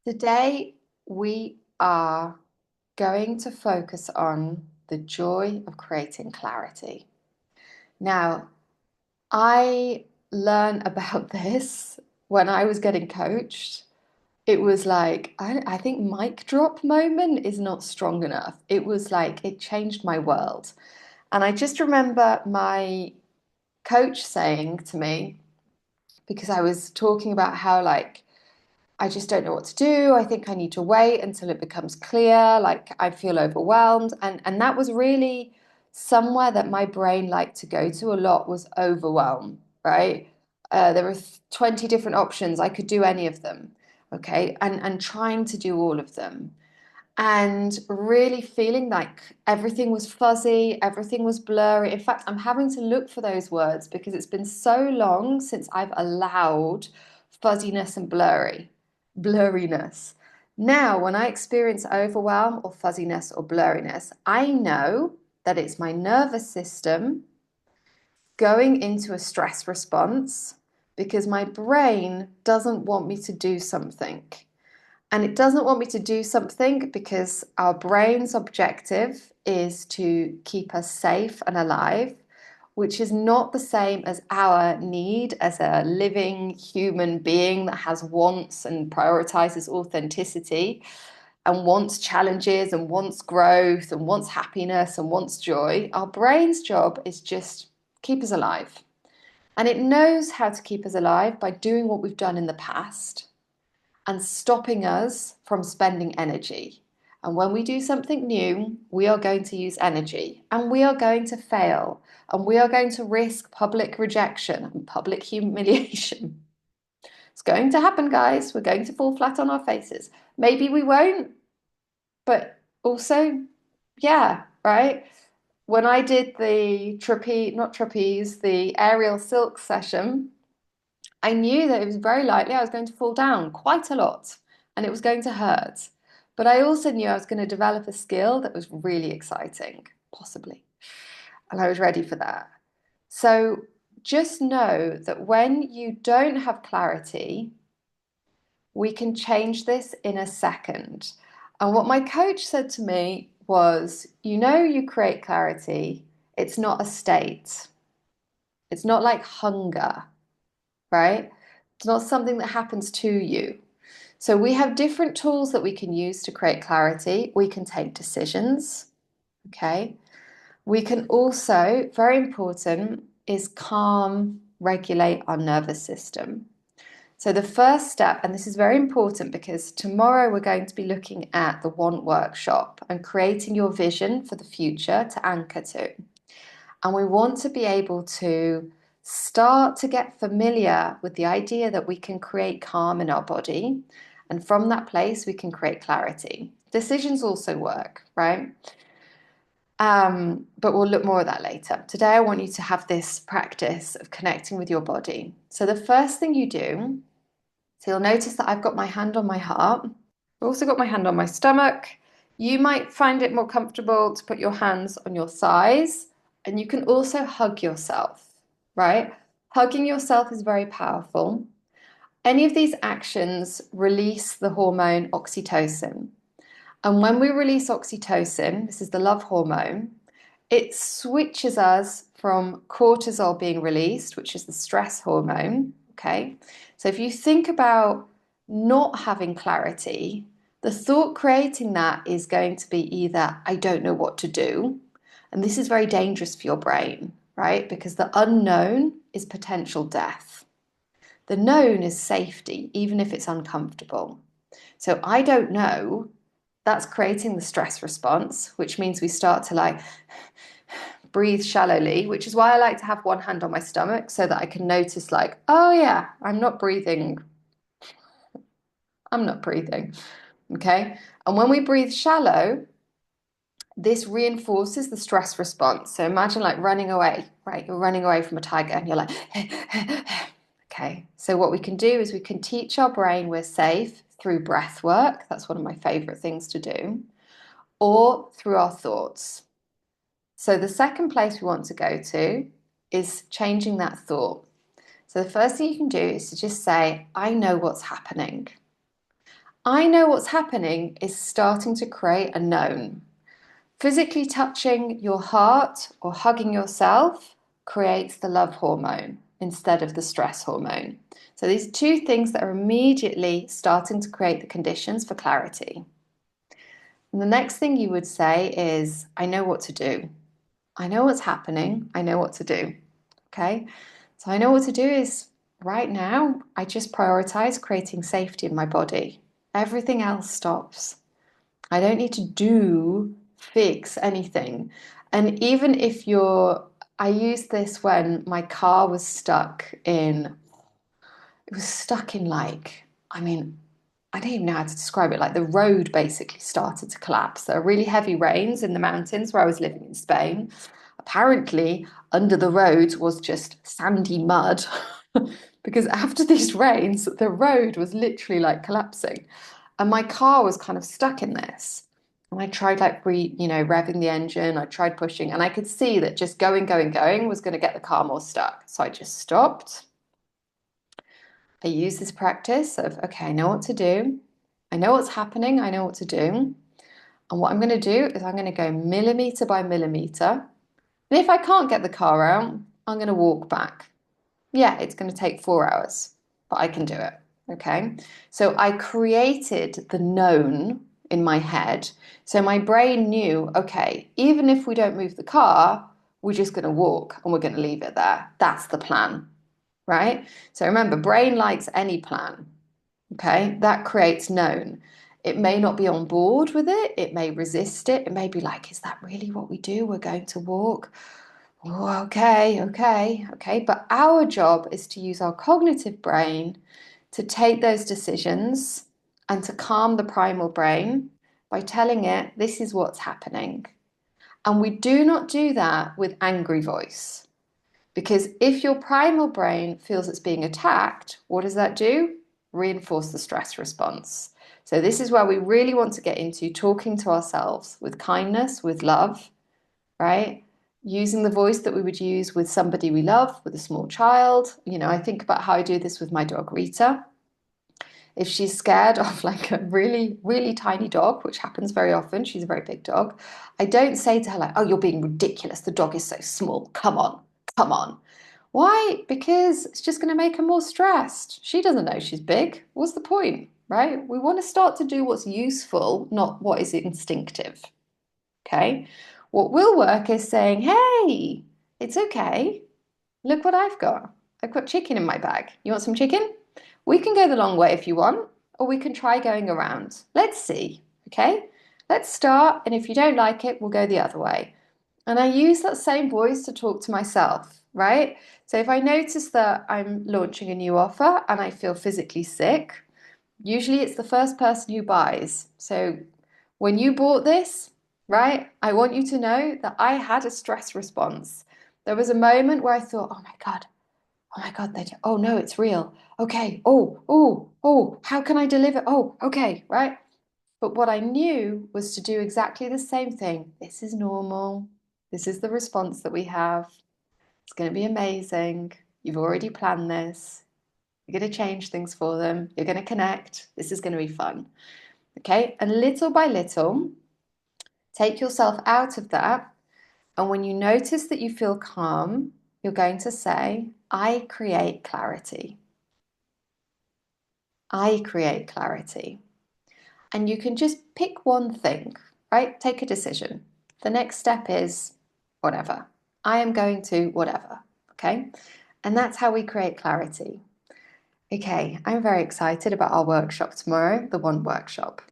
Today, we are going to focus on the joy of creating clarity. Now, I learned about this when I was getting coached. It was like, I think mic drop moment is not strong enough. It was like, it changed my world. And I just remember my coach saying to me, because I was talking about how, like, I just don't know what to do. I think I need to wait until it becomes clear. Like I feel overwhelmed. And that was really somewhere that my brain liked to go to a lot was overwhelm, right? There were 20 different options. I could do any of them. Okay. And trying to do all of them. And really feeling like everything was fuzzy, everything was blurry. In fact, I'm having to look for those words because it's been so long since I've allowed fuzziness and blurriness. Now, when I experience overwhelm or fuzziness or blurriness, I know that it's my nervous system going into a stress response because my brain doesn't want me to do something. And it doesn't want me to do something because our brain's objective is to keep us safe and alive, which is not the same as our need as a living human being that has wants and prioritizes authenticity and wants challenges and wants growth and wants happiness and wants joy. Our brain's job is just keep us alive. And it knows how to keep us alive by doing what we've done in the past and stopping us from spending energy. And when we do something new, we are going to use energy and we are going to fail and we are going to risk public rejection and public humiliation. It's going to happen, guys. We're going to fall flat on our faces. Maybe we won't, but also, yeah, right? When I did the trapeze, not trapeze, the aerial silk session, I knew that it was very likely I was going to fall down quite a lot and it was going to hurt. But I also knew I was going to develop a skill that was really exciting, possibly. And I was ready for that. So just know that when you don't have clarity, we can change this in a second. And what my coach said to me was, you create clarity. It's not a state. It's not like hunger, right? It's not something that happens to you. So we have different tools that we can use to create clarity. We can take decisions, okay? We can also, very important, is calm, regulate our nervous system. So the first step, and this is very important because tomorrow we're going to be looking at the Want workshop and creating your vision for the future to anchor to. And we want to be able to start to get familiar with the idea that we can create calm in our body. And from that place, we can create clarity. Decisions also work, right? But we'll look more at that later. Today, I want you to have this practice of connecting with your body. So the first thing you do, so you'll notice that I've got my hand on my heart. I've also got my hand on my stomach. You might find it more comfortable to put your hands on your thighs, and you can also hug yourself, right? Hugging yourself is very powerful. Any of these actions release the hormone oxytocin. And when we release oxytocin, this is the love hormone, it switches us from cortisol being released, which is the stress hormone. Okay. So if you think about not having clarity, the thought creating that is going to be either, I don't know what to do. And this is very dangerous for your brain, right? Because the unknown is potential death. The known is safety, even if it's uncomfortable. So I don't know, that's creating the stress response, which means we start to like breathe shallowly, which is why I like to have one hand on my stomach so that I can notice, like, oh yeah, I'm not breathing. I'm not breathing. Okay. And when we breathe shallow, this reinforces the stress response. So imagine like running away, right? You're running away from a tiger and you're like, okay. So what we can do is we can teach our brain we're safe through breath work. That's one of my favorite things to do, or through our thoughts. So the second place we want to go to is changing that thought. So the first thing you can do is to just say, I know what's happening. I know what's happening is starting to create a known. Physically touching your heart or hugging yourself creates the love hormone instead of the stress hormone. So these are two things that are immediately starting to create the conditions for clarity. And the next thing you would say is, I know what to do. I know what's happening. I know what to do. Okay. So I know what to do is right now, I just prioritize creating safety in my body. Everything else stops. I don't need to fix anything. And even if I used this when my car was it was stuck in like, I mean, I don't even know how to describe it. Like the road basically started to collapse. There were really heavy rains in the mountains where I was living in Spain. Apparently, under the road was just sandy mud because after these rains, the road was literally like collapsing. And my car was kind of stuck in this. And I tried revving the engine. I tried pushing, and I could see that just going was going to get the car more stuck. So I just stopped. I use this practice of, okay, I know what to do. I know what's happening. I know what to do. And what I'm going to do is I'm going to go millimeter by millimeter. And if I can't get the car out, I'm going to walk back. Yeah, it's going to take 4 hours, but I can do it. Okay. So I created the known in my head. So my brain knew, okay, even if we don't move the car, we're just going to walk and we're going to leave it there. That's the plan. Right. So remember, brain likes any plan. Okay. That creates known. It may not be on board with it. It may resist it. It may be like, is that really what we do? We're going to walk. Oh, okay. But our job is to use our cognitive brain to take those decisions and to calm the primal brain by telling it this is what's happening. And we do not do that with angry voice. Because if your primal brain feels it's being attacked, what does that do? Reinforce the stress response. So, this is where we really want to get into talking to ourselves with kindness, with love, right? Using the voice that we would use with somebody we love, with a small child. I think about how I do this with my dog Rita. If she's scared of like a really, really tiny dog, which happens very often, she's a very big dog, I don't say to her, like, oh, you're being ridiculous. The dog is so small. Come on, come on. Why? Because it's just going to make her more stressed. She doesn't know she's big. What's the point, right? We want to start to do what's useful, not what is instinctive. Okay. What will work is saying, hey, it's okay. Look what I've got. I've got chicken in my bag. You want some chicken? We can go the long way if you want, or we can try going around. Let's see. Okay. Let's start. And if you don't like it, we'll go the other way. And I use that same voice to talk to myself, right? So if I notice that I'm launching a new offer and I feel physically sick, usually it's the first person who buys. So when you bought this, right, I want you to know that I had a stress response. There was a moment where I thought, oh my God, oh no, it's real. Okay, how can I deliver? Oh, okay, right? But what I knew was to do exactly the same thing. This is normal. This is the response that we have. It's going to be amazing. You've already planned this. You're going to change things for them. You're going to connect. This is going to be fun. Okay. And little by little, take yourself out of that. And when you notice that you feel calm, you're going to say, I create clarity. I create clarity. And you can just pick one thing, right? Take a decision. The next step is whatever. I am going to whatever. Okay. And that's how we create clarity. Okay. I'm very excited about our workshop tomorrow, the one workshop.